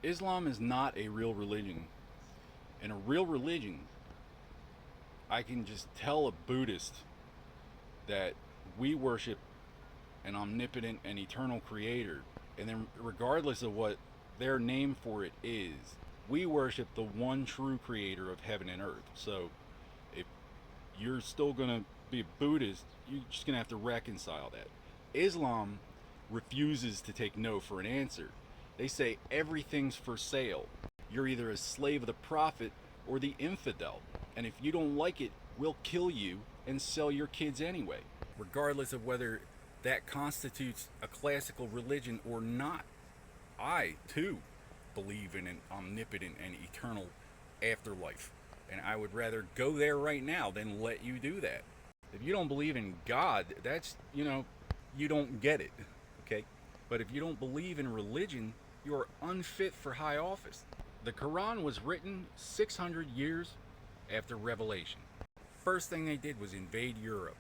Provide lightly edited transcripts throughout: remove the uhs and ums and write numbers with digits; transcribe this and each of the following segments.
Islam is not a real religion. In a real religion, I can just tell a Buddhist that we worship an omnipotent and eternal creator, and then regardless of what their name for it is, we worship the one true creator of heaven and earth. So if you're still going to be a Buddhist, you're just going to have to reconcile that. Islam refuses to take no for an answer. They say everything's for sale. You're either a slave of the prophet or the infidel. And if you don't like it, we'll kill you and sell your kids anyway, regardless of whether that constitutes a classical religion or not. I, too, believe in an omnipotent and eternal afterlife. And I would rather go there right now than let you do that. If you don't believe in God, that's, you don't get it, okay? But if you don't believe in religion, you are unfit for high office. The Quran was written 600 years after Revelation. First thing they did was invade Europe.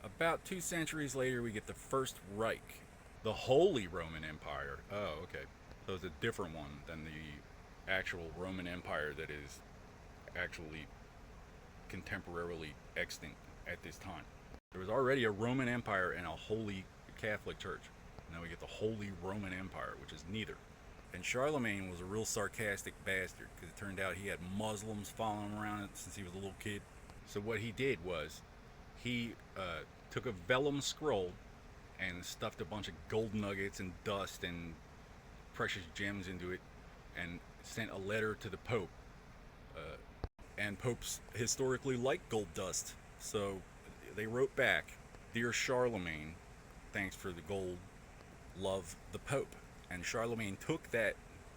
About 2 centuries later, we get the First Reich, the Holy Roman Empire. Oh, okay. So it's a different one than the actual Roman Empire that is actually contemporarily extinct at this time. There was already a Roman Empire and a Holy Catholic Church. Now we get the Holy Roman Empire, which is neither. And Charlemagne was a real sarcastic bastard because it turned out he had Muslims following him around since he was a little kid. So what he did was he took a vellum scroll and stuffed a bunch of gold nuggets and dust and precious gems into it and sent a letter to the Pope. And popes historically like gold dust. So they wrote back, "Dear Charlemagne, thanks for the gold, love the Pope." And Charlemagne took that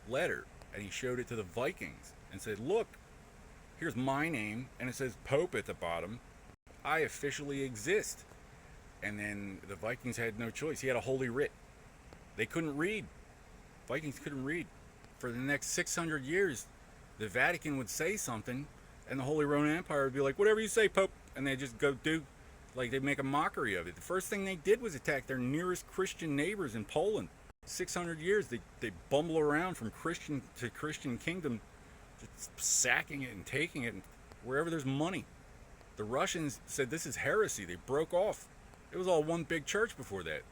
letter and he showed it to the Vikings and said, "Look, here's my name and it says Pope at the bottom. I officially exist." And then the Vikings had no choice. He had a holy writ. They couldn't read. Vikings couldn't read. For the next 600 years, the Vatican would say something and the Holy Roman Empire would be like, "Whatever you say, Pope." And they'd just go do, like they'd make a mockery of it. The first thing they did was attack their nearest Christian neighbors in Poland. 600 years, they bumble around from Christian to Christian kingdom, just sacking it and taking it wherever there's money. The Russians said this is heresy. They broke off. It was all one big church before that.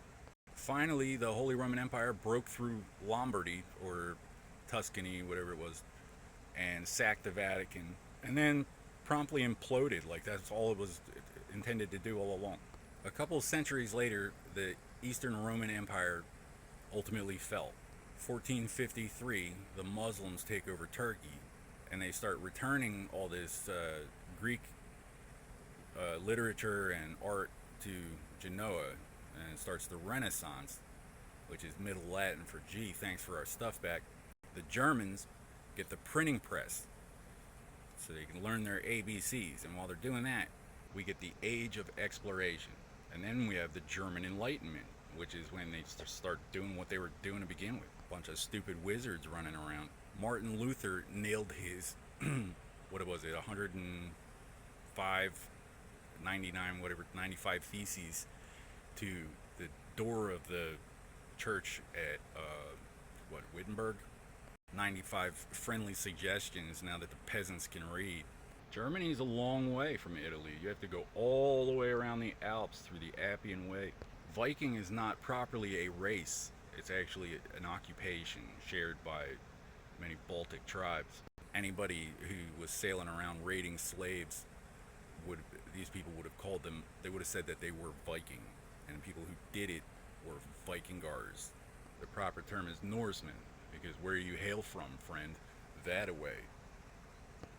Finally, the Holy Roman Empire broke through Lombardy, or Tuscany, whatever it was, and sacked the Vatican, and then promptly imploded. Like that's all it was intended to do all along. A couple of centuries later, the Eastern Roman Empire ultimately fell. 1453, the Muslims take over Turkey, and they start returning all this Greek literature and art to Genoa, and it starts the Renaissance, which is Middle Latin for "gee, thanks for our stuff back." The Germans get the printing press so they can learn their ABCs, and while they're doing that, we get the Age of Exploration. And then we have the German Enlightenment, which is when they start doing what they were doing to begin with. A bunch of stupid wizards running around. Martin Luther nailed his, what was it, 105, 99, whatever, 95 theses to the door of the church at, Wittenberg? 95 friendly suggestions now that the peasants can read. Germany's a long way from Italy. You have to go all the way around the Alps through the Appian Way. Viking is not properly a race. It's actually an occupation shared by many Baltic tribes. Anybody who was sailing around raiding slaves, these people would have called them, they would have said that they were Viking. And people who did it were Vikingars. The proper term is Norseman, because where you hail from, friend, that away.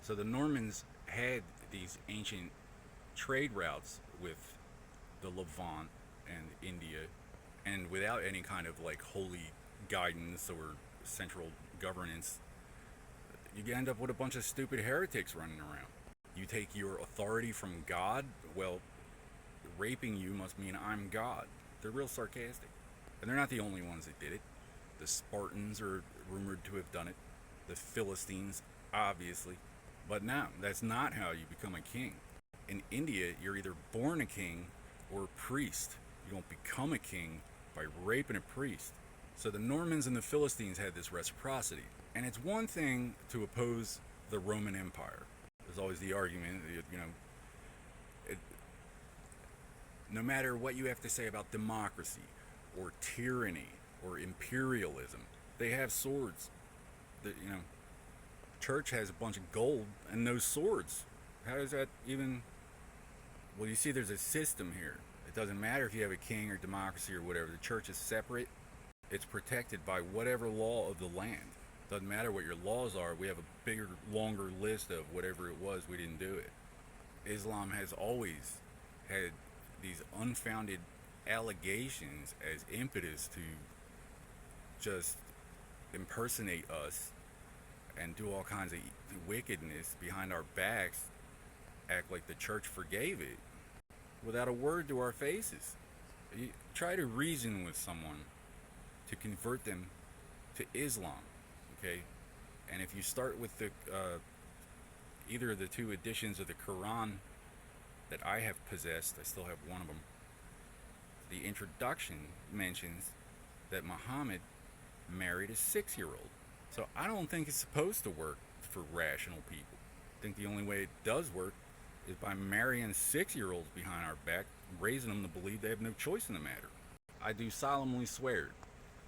So the Normans had these ancient trade routes with the Levant and India, and without any kind of like holy guidance or central governance, you end up with a bunch of stupid heretics running around. You take your authority from God, well, raping you must mean I'm God. They're real sarcastic. And they're not the only ones that did it. The Spartans are rumored to have done it. The Philistines, obviously. But no, that's not how you become a king. In India, you're either born a king or a priest. You don't become a king by raping a priest. So the Normans and the Philistines had this reciprocity. And it's one thing to oppose the Roman Empire. There's always the argument, it, no matter what you have to say about democracy or tyranny or imperialism, they have swords. Church has a bunch of gold and no swords. How does that even? Well, you see, there's a system here. It doesn't matter if you have a king or democracy or whatever. The church is separate. It's protected by whatever law of the land. Doesn't matter what your laws are. We have a bigger, longer list of whatever it was. We didn't do it. Islam has always had these unfounded allegations as impetus to just impersonate us and do all kinds of wickedness behind our backs, act like the church forgave it without a word to our faces. You try to reason with someone to convert them to Islam, okay? And if you start with the either of the two editions of the Quran that I have possessed, I still have one of them, the introduction mentions that Muhammad married a 6-year-old. So I don't think it's supposed to work for rational people. I think the only way it does work is by marrying 6-year-olds behind our back, raising them to believe they have no choice in the matter. I do solemnly swear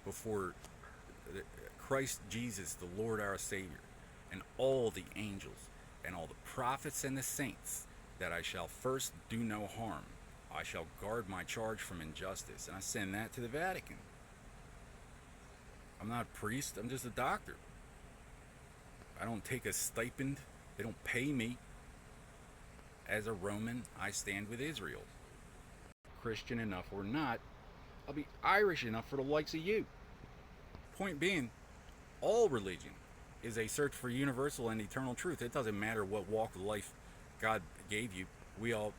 before Christ Jesus, the Lord our Savior, and all the angels, and all the prophets and the saints, that I shall first do no harm. I shall guard my charge from injustice. And I send that to the Vatican. I'm not a priest, I'm just a doctor. I don't take a stipend. They don't pay me. As a Roman, I stand with Israel. Christian enough or not, I'll be Irish enough for the likes of you. Point being, all religion is a search for universal and eternal truth. It doesn't matter what walk of life God gave you. We all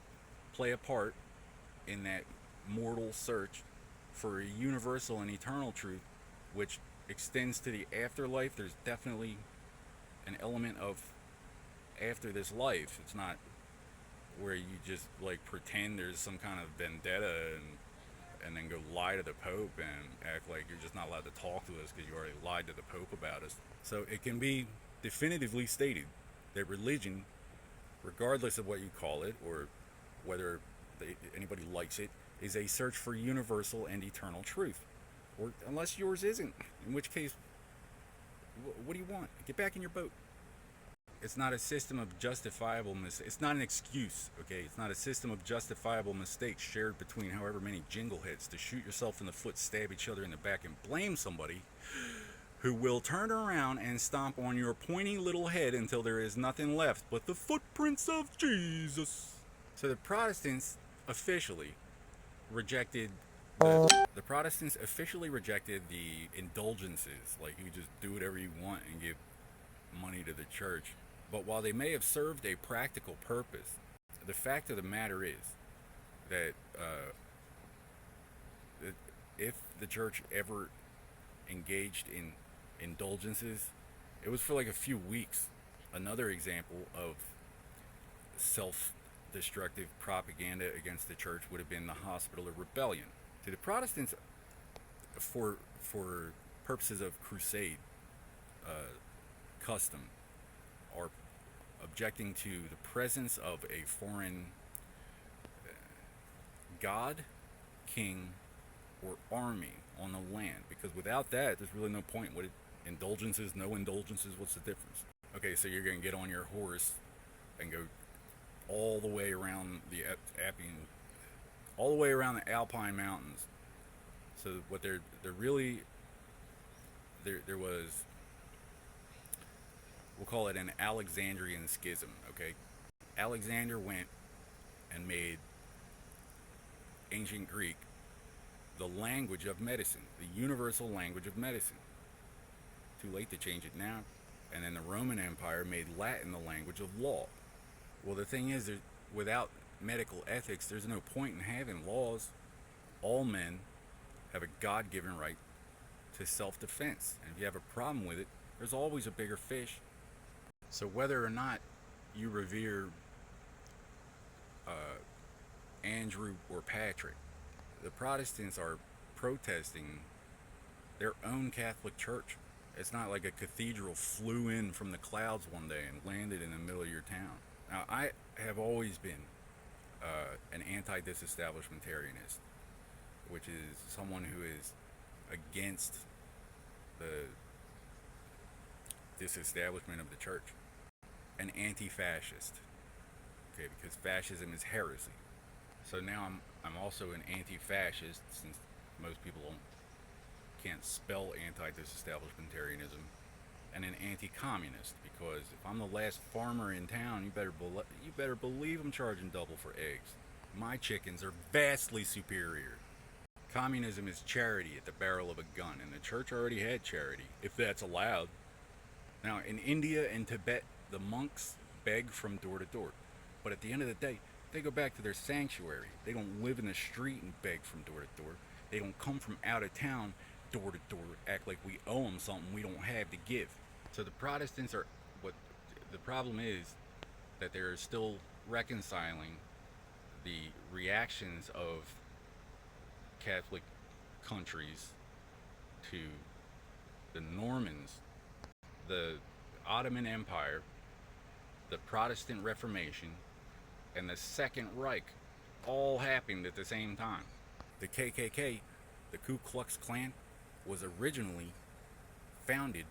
play a part in that mortal search for a universal and eternal truth, which extends to the afterlife. There's definitely an element of after this life. It's not where you just like pretend there's some kind of vendetta and then go lie to the Pope and act like you're just not allowed to talk to us because you already lied to the Pope about us. So it can be definitively stated that religion, regardless of what you call it or whether anybody likes it, is a search for universal and eternal truth. Or unless yours isn't, in which case, what do you want? Get back in your boat. It's not a system of justifiable mistakes. It's not an excuse, okay? It's not a system of justifiable mistakes shared between however many jingleheads to shoot yourself in the foot, stab each other in the back, and blame somebody who will turn around and stomp on your pointy little head until there is nothing left but the footprints of Jesus. So the Protestants officially rejected the Protestants officially rejected the indulgences, like you just do whatever you want and give money to the church. But while they may have served a practical purpose, the fact of the matter is that if the church ever engaged in indulgences, it was for like a few weeks. Another example of self-destructive propaganda against the church would have been the Hospital of Rebellion. To the Protestants, for purposes of crusade custom, are objecting to the presence of a foreign god, king, or army on the land, because without that, there's really no point. What indulgences, no indulgences, what's the difference? Okay, so you're going to get on your horse and go all the way around the all the way around the Alpine Mountains. So what there was, we'll call it an Alexandrian schism, okay? Alexander went and made ancient Greek the language of medicine, the universal language of medicine. Too late to change it now. And then the Roman Empire made Latin the language of law. Well, the thing is, without medical ethics, there's no point in having laws. All men have a God-given right to self-defense. And if you have a problem with it, there's always a bigger fish. So whether or not you revere Andrew or Patrick, the Protestants are protesting their own Catholic Church It's not like a cathedral flew in from the clouds one day and landed in the middle of your town. Now, I have always been an anti-disestablishmentarianist, which is someone who is against the disestablishment of the church. An anti-fascist, okay, because fascism is heresy. So now I'm also an anti-fascist, since most people can't spell anti-disestablishmentarianism, and an anti-communist, because if I'm the last farmer in town, you better believe I'm charging double for eggs. My chickens are vastly superior. Communism is charity at the barrel of a gun, and the church already had charity, if that's allowed. Now, in India and Tibet, the monks beg from door to door, but at the end of the day, they go back to their sanctuary. They don't live in the street and beg from door to door. They don't come from out of town door to door, act like we owe them something we don't have to give. So the Protestants are, what the problem is, that they're still reconciling the reactions of Catholic countries to the Normans, the Ottoman Empire, the Protestant Reformation, and the Second Reich all happened at the same time. The KKK, the Ku Klux Klan, was originally founded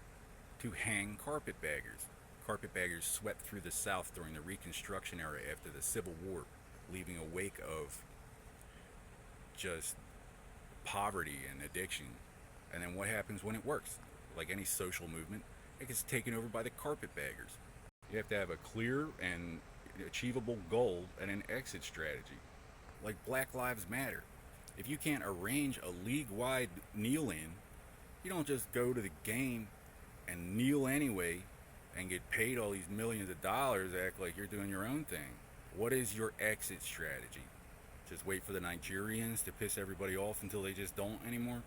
to hang carpetbaggers. Carpetbaggers swept through the South during the Reconstruction era after the Civil War, leaving a wake of just poverty and addiction. And then what happens when it works? Like any social movement, it gets taken over by the carpetbaggers. You have to have a clear and achievable goal and an exit strategy. Like Black Lives Matter. If you can't arrange a league-wide kneel-in, you don't just go to the game and kneel anyway and get paid all these millions of dollars, act like you're doing your own thing. What is your exit strategy? Just wait for the Nigerians to piss everybody off until they just don't anymore?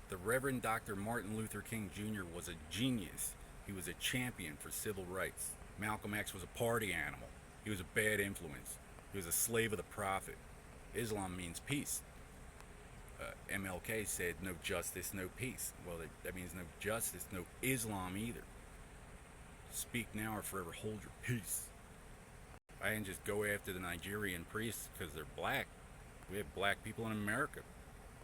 The Reverend Dr. Martin Luther King Jr. was a genius. He was a champion for civil rights. Malcolm X was a party animal. He was a bad influence. He was a slave of the prophet. Islam means peace. MLK said no justice, no peace. Well, that means no justice, no Islam either. Speak now or forever hold your peace. I didn't just go after the Nigerian priests because they're black. We have black people in America.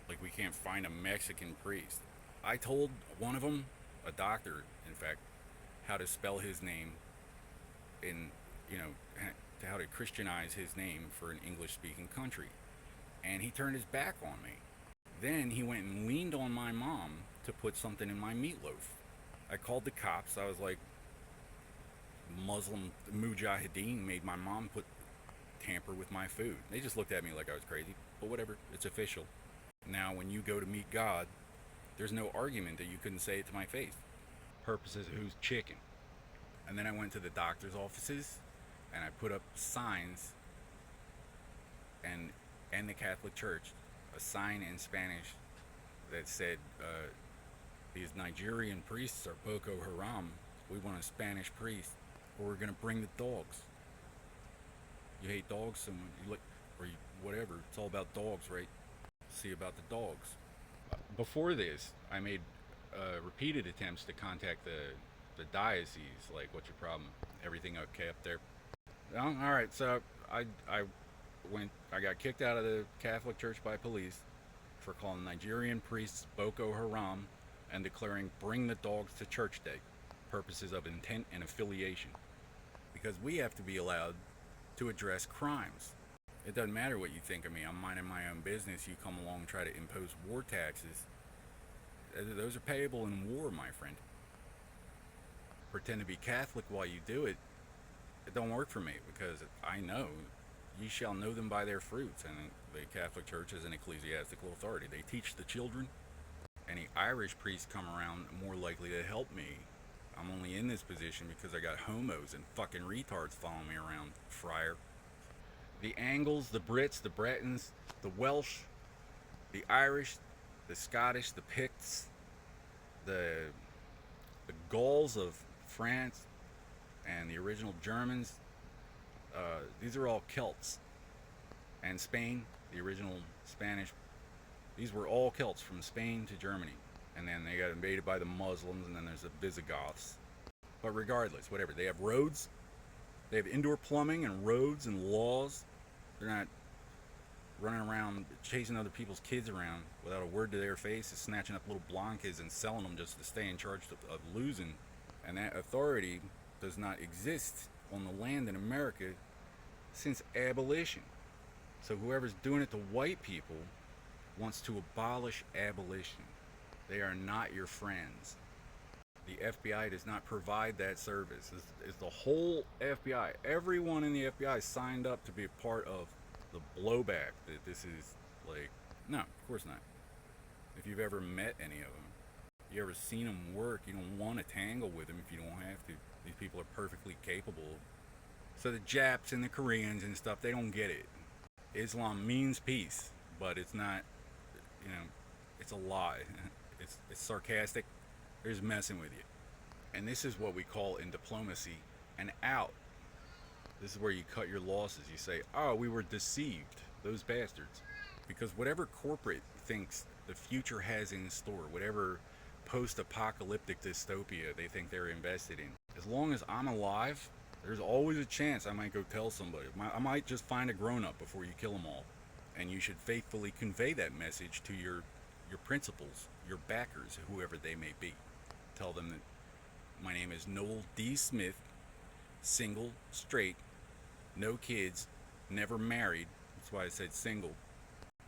Like, we can't find a Mexican priest. I told one of them, a doctor, in fact, how to spell his name in, how to Christianize his name for an English-speaking country. And he turned his back on me. Then he went and leaned on my mom to put something in my meatloaf. I called the cops. I was like, Muslim mujahideen made my mom tamper with my food. They just looked at me like I was crazy, but whatever, it's official. Now, when you go to meet God, there's no argument that you couldn't say it to my face. Purposes of who's chicken. And then I went to the doctor's offices and I put up signs and the Catholic Church, a sign in Spanish that said, these Nigerian priests are Boko Haram. We want a Spanish priest, or we're gonna bring the dogs. You hate dogs, someone you like, or you, whatever. It's all about dogs, right? See about the dogs. Before this, I made repeated attempts to contact the diocese. Like, what's your problem? Everything okay up there? All right. So I got kicked out of the Catholic Church by police for calling Nigerian priests Boko Haram and declaring "Bring the Dogs to Church Day," purposes of intent and affiliation. Because we have to be allowed to address crimes. It doesn't matter what you think of me. I'm minding my own business. You come along and try to impose war taxes. Those are payable in war, my friend. Pretend to be Catholic while you do it. It don't work for me, because I know ye shall know them by their fruits. And the Catholic Church is an ecclesiastical authority. They teach the children. Any Irish priests come around, more likely to help me. I'm only in this position because I got homos and fucking retards following me around, friar. The Angles, the Brits, the Bretons, the Welsh, the Irish, the Scottish, the Picts, the Gauls of France, and the original Germans, these are all Celts. And Spain, the original Spanish, these were all Celts from Spain to Germany. and then they got invaded by the Muslims, and then there's the Visigoths. But regardless, whatever. They have roads, they have indoor plumbing and roads and laws. They're not running around chasing other people's kids around without a word to their faces, snatching up little blonde kids and selling them just to stay in charge of losing. And that authority does not exist on the land in America since abolition. So whoever's doing it to white people wants to abolish abolition. They are not your friends. The FBI does not provide that service. It's the whole FBI. Everyone in the FBI signed up to be a part of the blowback that this is like. No, of course not. If you've ever met any of them, you ever seen them work, you don't want to tangle with them if you don't have to. These people are perfectly capable. So the Japs and the Koreans and stuff, they don't get it. Islam means peace, but it's not, it's a lie. It's sarcastic. They're just messing with you. And this is what we call in diplomacy an out. This is where you cut your losses. You say, oh, we were deceived, those bastards. Because whatever corporate thinks the future has in store, whatever post-apocalyptic dystopia they think they're invested in, as long as I'm alive, there's always a chance I might go tell somebody. I might just find a grown-up before you kill them all. And you should faithfully convey that message to your principals, your backers, whoever they may be. Tell them that my name is Noel D. Smith, single, straight, no kids, never married. That's why I said single.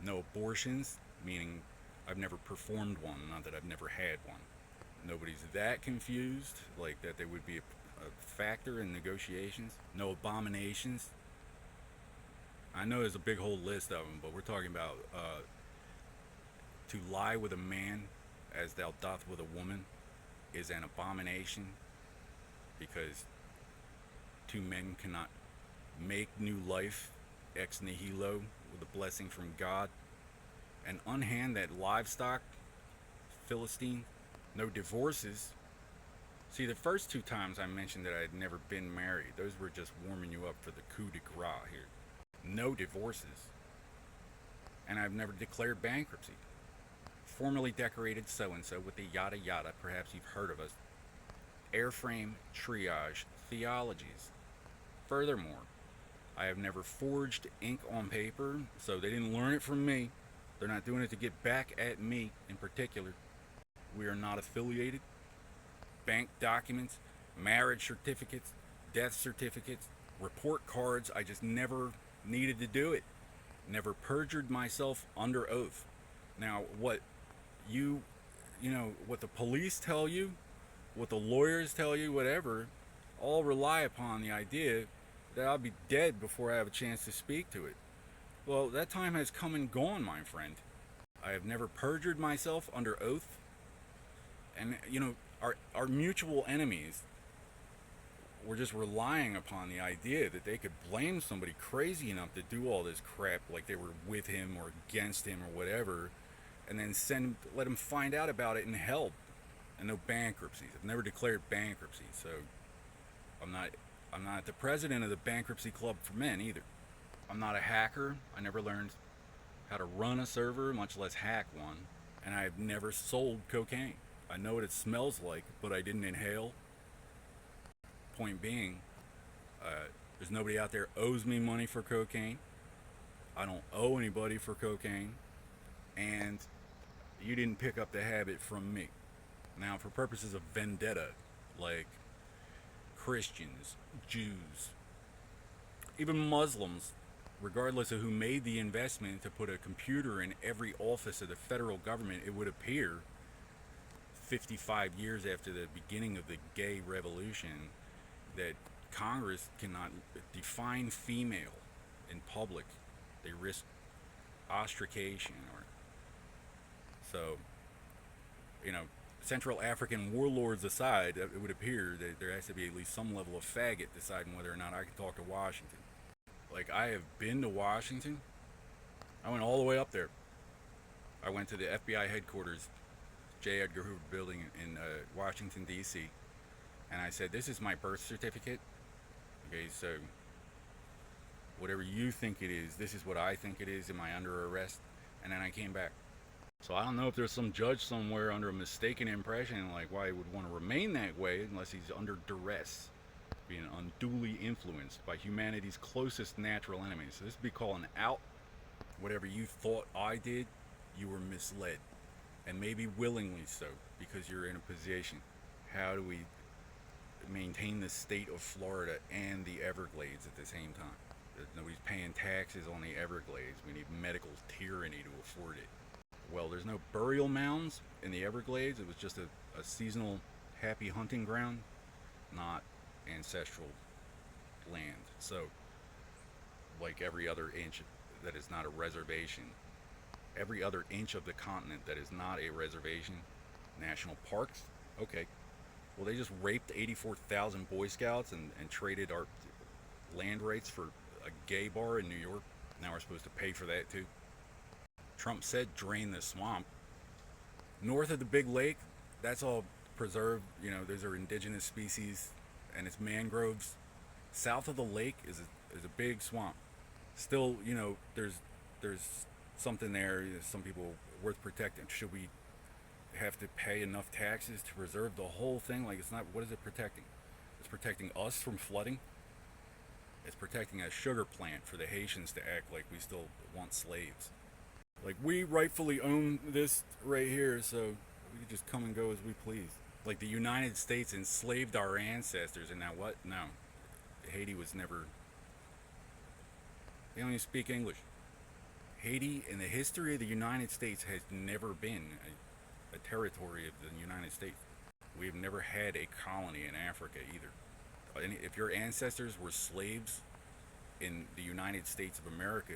No abortions, meaning I've never performed one, not that I've never had one. Nobody's that confused, like that there would be a factor in negotiations. No abominations. I know there's a big whole list of them, but we're talking about to lie with a man as thou doth with a woman is an abomination, because two men cannot make new life ex nihilo with a blessing from God and unhand that livestock, Philistine. No divorces. See, the first two times I mentioned that I had never been married, those were just warming you up for the coup de grace here. No divorces. And I've never declared bankruptcy. Formerly decorated so-and-so with the yada yada, perhaps you've heard of us. Airframe triage theologies. Furthermore, I have never forged ink on paper, so they didn't learn it from me. They're not doing it to get back at me in particular. We are not affiliated. Bank documents, marriage certificates, death certificates, report cards, I just never needed to do it. Never perjured myself under oath. Now, what what the police tell you, what the lawyers tell you, whatever, all rely upon the idea that I'll be dead before I have a chance to speak to it. Well, that time has come and gone, my friend. I have never perjured myself under oath. And, our mutual enemies were just relying upon the idea that they could blame somebody crazy enough to do all this crap, like they were with him or against him or whatever, and then let him find out about it in hell. And no bankruptcies. I've never declared bankruptcy, so I'm not the president of the bankruptcy club for men either. I'm not a hacker. I never learned how to run a server, much less hack one. And I've never sold cocaine. I know what it smells like, but I didn't inhale. Point being, there's nobody out there owes me money for cocaine. I don't owe anybody for cocaine. And you didn't pick up the habit from me. Now, for purposes of vendetta, like Christians, Jews, even Muslims, regardless of who made the investment to put a computer in every office of the federal government, it would appear 55 years after the beginning of the gay revolution that Congress cannot define female in public. They risk ostracation. So, Central African warlords aside, it would appear that there has to be at least some level of faggot deciding whether or not I can talk to Washington. Like, I have been to Washington. I went all the way up there. I went to the FBI headquarters, J. Edgar Hoover building in Washington, D.C. And I said, this is my birth certificate. Okay, so whatever you think it is, this is what I think it is. Am I under arrest? And then I came back. So I don't know if there's some judge somewhere under a mistaken impression, like why he would want to remain that way unless he's under duress, being unduly influenced by humanity's closest natural enemies. So this would be calling out whatever you thought I did, you were misled. And maybe willingly so, because you're in a position. How do we maintain the state of Florida and the Everglades at the same time? Nobody's paying taxes on the Everglades. We need medical tyranny to afford it. Well, there's no burial mounds in the Everglades. It was just a seasonal happy hunting ground, not ancestral land. So, like every other inch that is not a reservation, every other inch of the continent that is not a reservation, national parks, okay. Well, they just raped 84,000 Boy Scouts and traded our land rights for a gay bar in New York. Now we're supposed to pay for that too. Trump said drain the swamp. North of the big lake, that's all preserved. You know, those are indigenous species and it's mangroves. South of the lake is a big swamp. Still, you know, there's something there. Some people worth protecting. Should we have to pay enough taxes to preserve the whole thing? Like, it's not. What is it protecting? It's protecting us from flooding. It's protecting a sugar plant for the Haitians to act like we still want slaves. Like, we rightfully own this right here, so we can just come and go as we please. Like, the United States enslaved our ancestors, and now what? No. Haiti was never. They don't even speak English. Haiti, in the history of the United States, has never been a territory of the United States. We've never had a colony in Africa either. If your ancestors were slaves in the United States of America,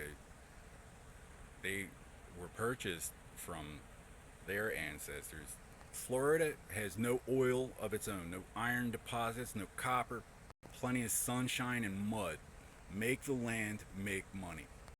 they were purchased from their ancestors. Florida has no oil of its own, no iron deposits, no copper, plenty of sunshine and mud. Make the land make money.